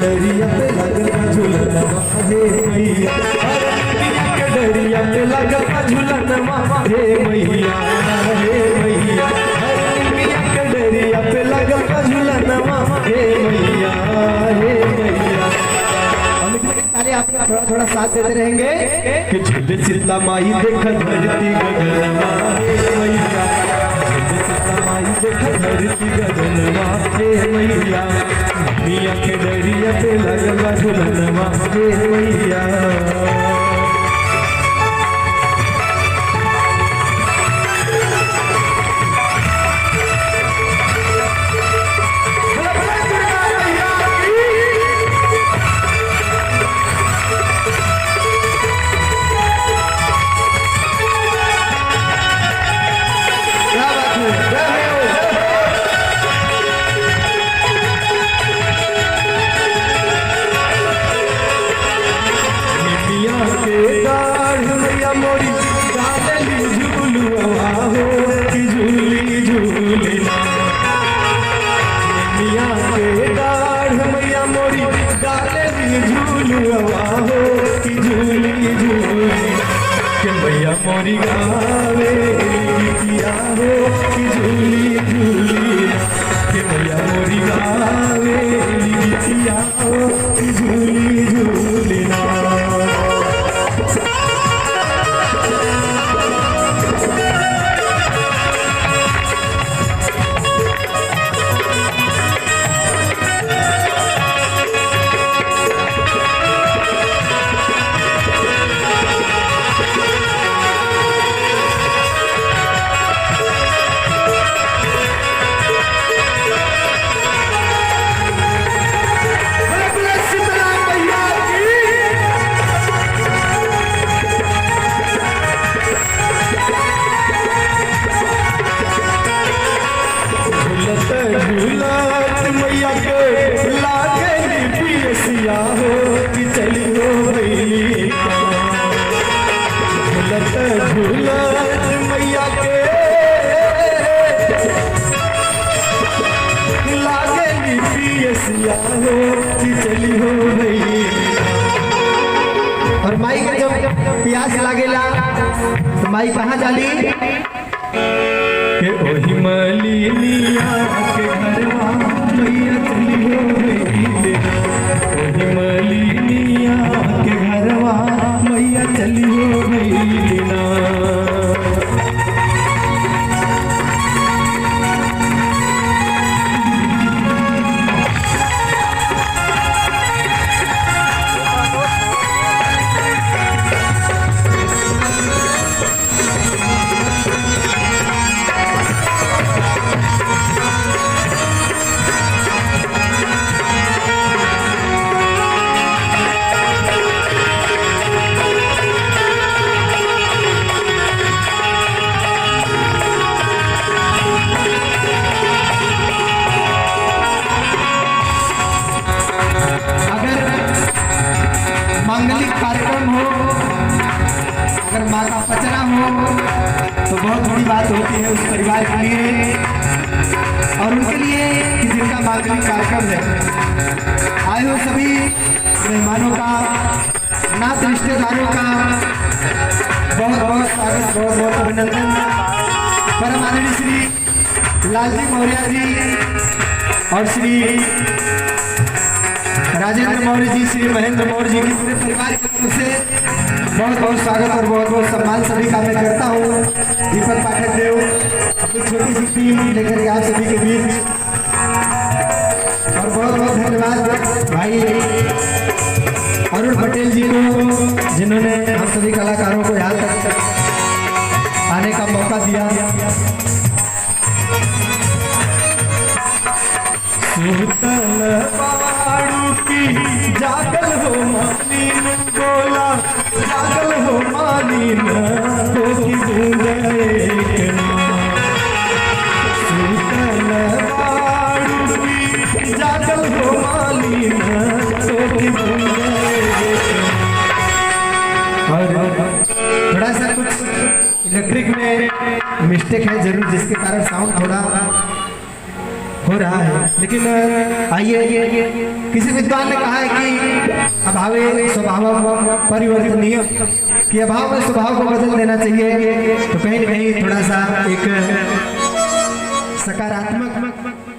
डरिया पे लगता झूलनवा हे मैया, के डरिया पे लगता झूलनवा हे मैया, हे मैया, के डरिया पे लगता झूलनवा हे मैया, हे मैया। आप थोड़ा थोड़ा साथ देते रहेंगे कि झूले शीतला माई देख धरती गगनवा हे मैया, झूले शीतला माई देख धरती गगनवा हे मैया, मिया के डरिया पे लगवा झूलनवा हे मैया। मैया मोरी गावे गीतिया हो कि झूली झूली, कि मैया मोरी गावे गीतिया हो कि झूली झूली ना। और माई के जब प्यास लागेला तो माई कहाँ जाली के ओही मलिनिया के घरवा मैया चली हो गई, ओही मलिनिया के घरवा मैया चली हो गई ना। मांगलिक कार्यक्रम हो, अगर माँ का पचरा हो तो बहुत बड़ी बात होती है उस परिवार के लिए और उनके लिए कि जिनका मांगलिक कार्यक्रम है। आए हो सभी मेहमानों का, नात रिश्तेदारों का बहुत बहुत स्वागत, बहुत बहुत अभिनंदन। परम आदरणीय श्री लालजी मौर्य जी और श्री राजेंद्र मौर्य जी, श्री महेंद्र मौर्य जी की पूरे परिवार की तरफ से बहुत बहुत स्वागत और बहुत बहुत सम्मान सभी का मैं करता हूँ। दीपक पाठक देव अपनी छोटी सी टीम लेकर के आप सभी के बीच, और बहुत बहुत धन्यवाद भाई अरुण पटेल जी को जिन्होंने हम सभी कलाकारों को यहाँ तक आने का मौका दिया। जागल हो मालीन बोला, जागल हो मालीन तो की जागल हो मालीन तो की थोड़ा सा कुछ इलेक्ट्रिक में मिस्टेक है जरूर, जिसके कारण साउंड थोड़ा हो रहा है। लेकिन आइए, किसी विद्वान ने कहा है कि अभावे स्वभाव परिवर्तनीय, कि अभाव में स्वभाव को बदल देना चाहिए। तो कहीं न कहीं थोड़ा सा एक सकारात्मक